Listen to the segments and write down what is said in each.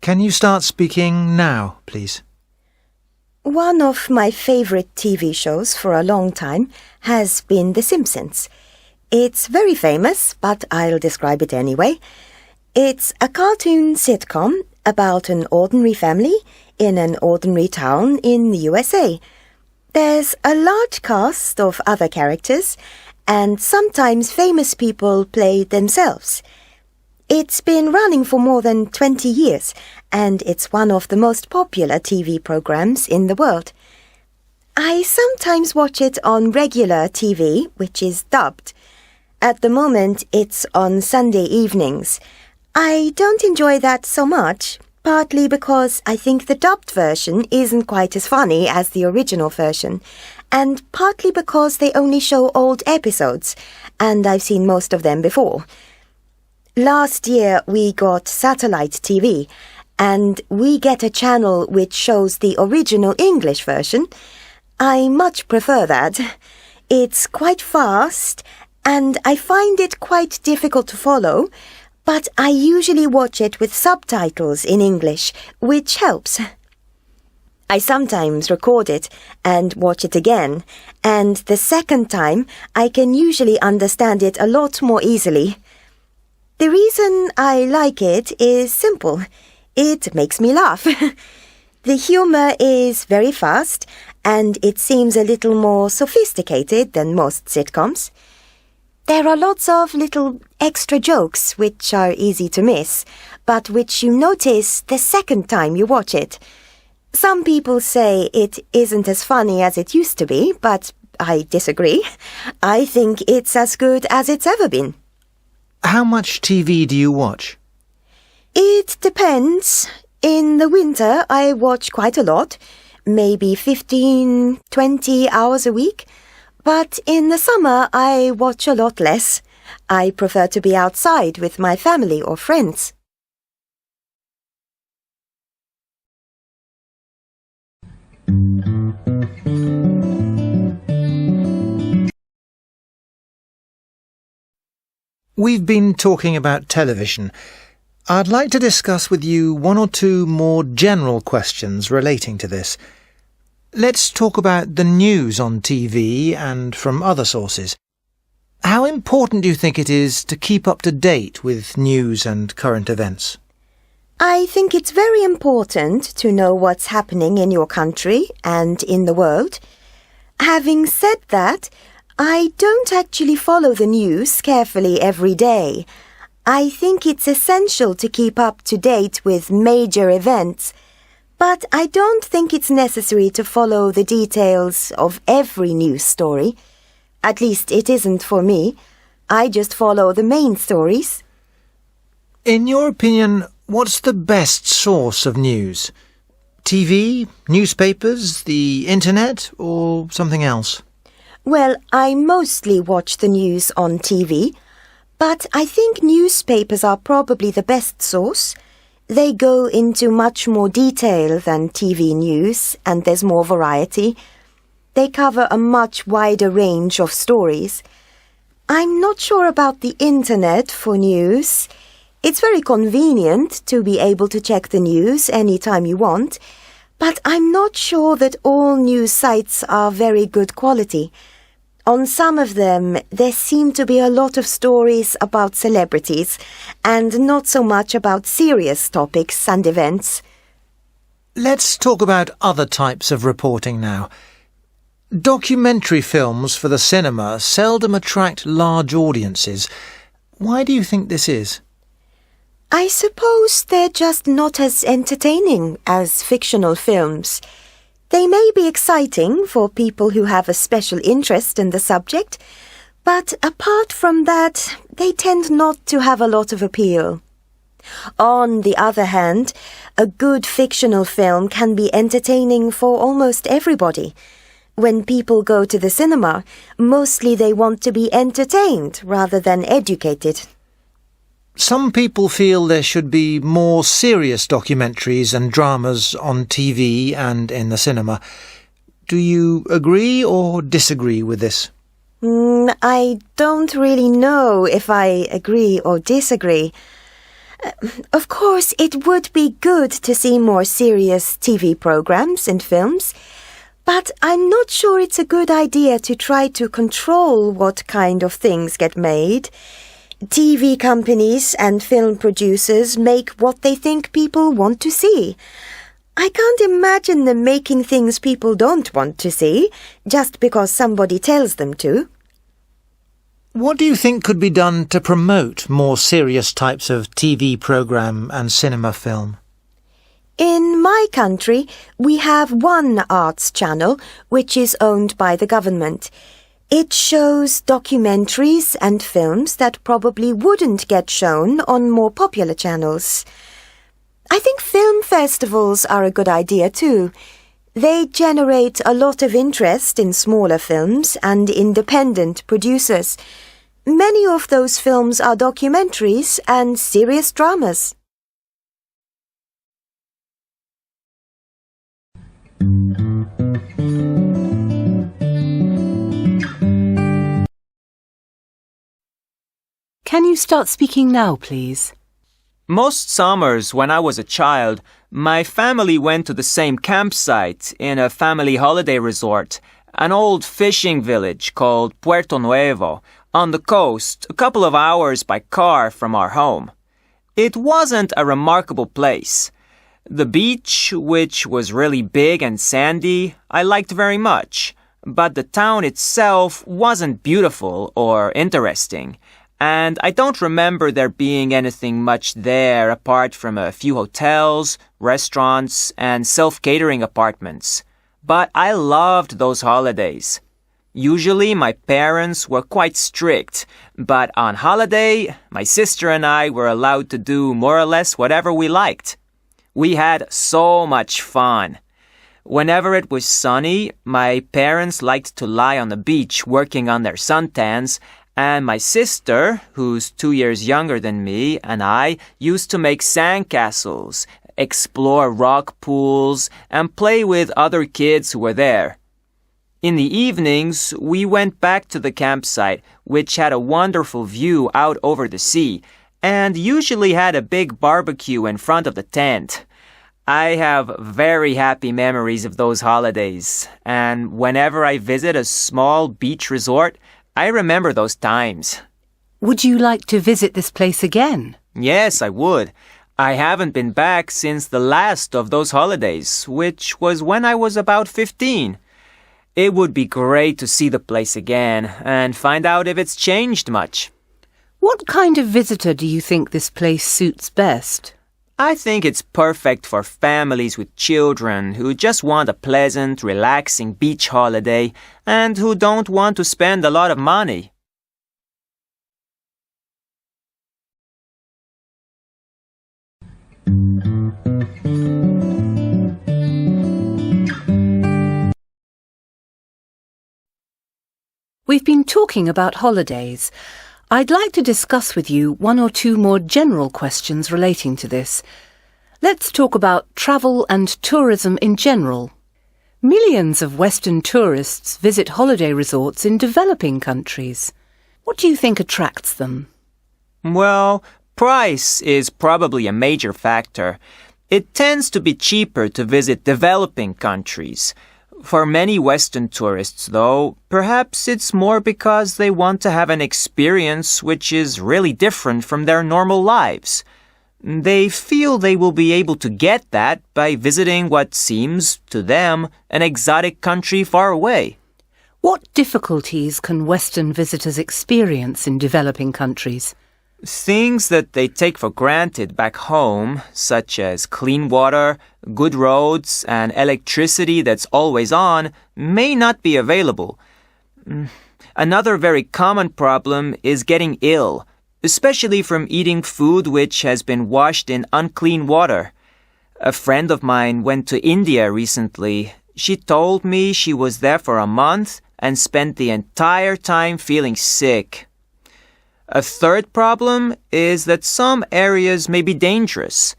Can you start speaking now, please? One of my favorite TV shows for a long time has been The Simpsons. It's very famous, but I'll describe it anyway. It's a cartoon sitcom about an ordinary family in an ordinary town in the USA. There's a large cast of other characters, and sometimes famous people play themselves. It's been running for more than 20 years, and it's one of the most popular TV programs in the world. I sometimes watch it on regular TV, which is dubbed. At the moment, it's on Sunday evenings. I don't enjoy that so much, partly because I think the dubbed version isn't quite as funny as the original version, and partly because they only show old episodes, and I've seen most of them before. Last year we got satellite TV, and we get a channel which shows the original English version. I much prefer that. It's quite fast, and I find it quite difficult to follow, but I usually watch it with subtitles in English, which helps. I sometimes record it and watch it again, and the second time I can usually understand it a lot more easily. The reason I like it is simple. It makes me laugh. The humor is very fast, and it seems a little more sophisticated than most sitcoms. There are lots of little extra jokes which are easy to miss, but which you notice the second time you watch it. Some people say it isn't as funny as it used to be, but I disagree. I think it's as good as it's ever been. How much TV do you watch? It depends. In the winter, I watch quite a lot, maybe 15, 20 hours a week. But in the summer, I watch a lot less. I prefer to be outside with my family or friends. We've been talking about television. I'd like to discuss with you one or two more general questions relating to this. Let's talk about the news on TV and from other sources. How important do you think it is to keep up to date with news and current events? I think it's very important to know what's happening in your country and in the world. Having said that, I don't actually follow the news carefully every day. I think it's essential to keep up to date with major events, but I don't think it's necessary to follow the details of every news story. At least it isn't for me. I just follow the main stories. In your opinion, what's the best source of news? TV, newspapers, the internet, or something else? Well, I mostly watch the news on TV, but I think newspapers are probably the best source. They go into much more detail than TV news, and there's more variety. They cover a much wider range of stories. I'm not sure about the internet for news. It's very convenient to be able to check the news anytime you want, but I'm not sure that all news sites are very good quality. On some of them, there seem to be a lot of stories about celebrities, and not so much about serious topics and events. Let's talk about other types of reporting now. Documentary films for the cinema seldom attract large audiences. Why do you think this is? I suppose they're just not as entertaining as fictional films. They may be exciting for people who have a special interest in the subject, but apart from that, they tend not to have a lot of appeal. On the other hand, a good fictional film can be entertaining for almost everybody. When people go to the cinema, mostly they want to be entertained rather than educated. Some people feel there should be more serious documentaries and dramas on TV and in the cinema. Do you agree or disagree with this? I don't really know if I agree or disagree. Of course, it would be good to see more serious TV programs and films, but I'm not sure it's a good idea to try to control what kind of things get made. TV companies and film producers make what they think people want to see. I can't imagine them making things people don't want to see just because somebody tells them to. What do you think could be done to promote more serious types of TV program and cinema film? In my country, we have one arts channel which is owned by the government. It shows documentaries and films that probably wouldn't get shown on more popular channels. I think film festivals are a good idea too. They generate a lot of interest in smaller films and independent producers. Many of those films are documentaries and serious dramas. Can you start speaking now, please? Most summers when I was a child, my family went to the same campsite in a family holiday resort, an old fishing village called Puerto Nuevo, on the coast, a couple of hours by car from our home. It wasn't a remarkable place. The beach, which was really big and sandy, I liked very much, but the town itself wasn't beautiful or interesting. And I don't remember there being anything much there apart from a few hotels, restaurants, and self-catering apartments. But I loved those holidays. Usually my parents were quite strict, but on holiday, my sister and I were allowed to do more or less whatever we liked. We had so much fun. Whenever it was sunny, my parents liked to lie on the beach working on their suntans, and my sister, who's 2 years younger than me, and I used to make sandcastles, explore rock pools, and play with other kids who were there. In the evenings, we went back to the campsite, which had a wonderful view out over the sea, and usually had a big barbecue in front of the tent. I have very happy memories of those holidays, and whenever I visit a small beach resort, I remember those times. Would you like to visit this place again? Yes, I would. I haven't been back since the last of those holidays, which was when I was about 15. It would be great to see the place again and find out if it's changed much. What kind of visitor do you think this place suits best? I think it's perfect for families with children who just want a pleasant, relaxing beach holiday and who don't want to spend a lot of money. We've been talking about holidays. I'd like to discuss with you one or two more general questions relating to this. Let's talk about travel and tourism in general. Millions of Western tourists visit holiday resorts in developing countries. What do you think attracts them? Well, price is probably a major factor. It tends to be cheaper to visit developing countries. For many Western tourists, though, perhaps it's more because they want to have an experience which is really different from their normal lives. They feel they will be able to get that by visiting what seems, to them, an exotic country far away. What difficulties can Western visitors experience in developing countries? Things that they take for granted back home, such as clean water, good roads, and electricity that's always on, may not be available. Another very common problem is getting ill, especially from eating food which has been washed in unclean water. A friend of mine went to India recently. She told me she was there for a month and spent the entire time feeling sick. A third problem is that some areas may be dangerous.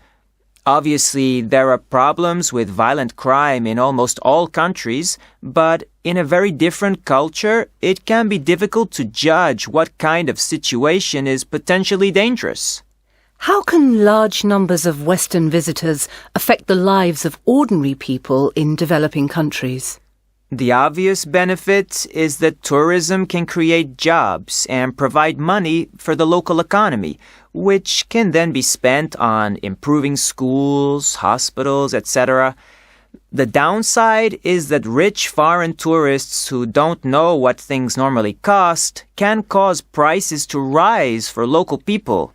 Obviously, there are problems with violent crime in almost all countries, but in a very different culture, it can be difficult to judge what kind of situation is potentially dangerous. How can large numbers of Western visitors affect the lives of ordinary people in developing countries? The obvious benefit is that tourism can create jobs and provide money for the local economy, which can then be spent on improving schools, hospitals, etc. The downside is that rich foreign tourists who don't know what things normally cost can cause prices to rise for local people.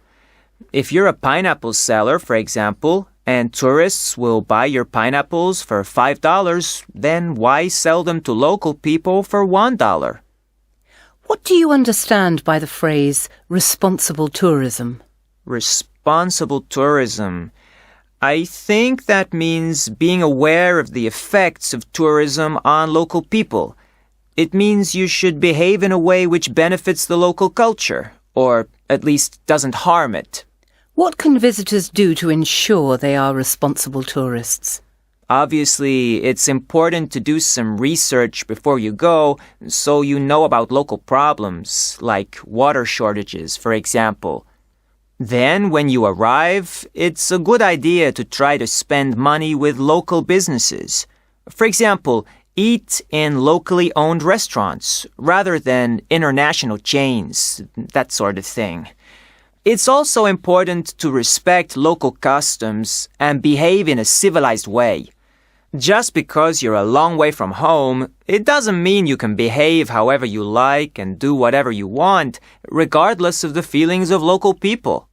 If you're a pineapple seller, for example, and tourists will buy your pineapples for $5, then why sell them to local people for $1? What do you understand by the phrase responsible tourism? Responsible tourism. I think that means being aware of the effects of tourism on local people. It means you should behave in a way which benefits the local culture, or at least doesn't harm it. What can visitors do to ensure they are responsible tourists? Obviously, it's important to do some research before you go so you know about local problems, like water shortages, for example. Then, when you arrive, it's a good idea to try to spend money with local businesses. For example, eat in locally owned restaurants rather than international chains, that sort of thing. It's also important to respect local customs and behave in a civilized way. Just because you're a long way from home, it doesn't mean you can behave however you like and do whatever you want, regardless of the feelings of local people.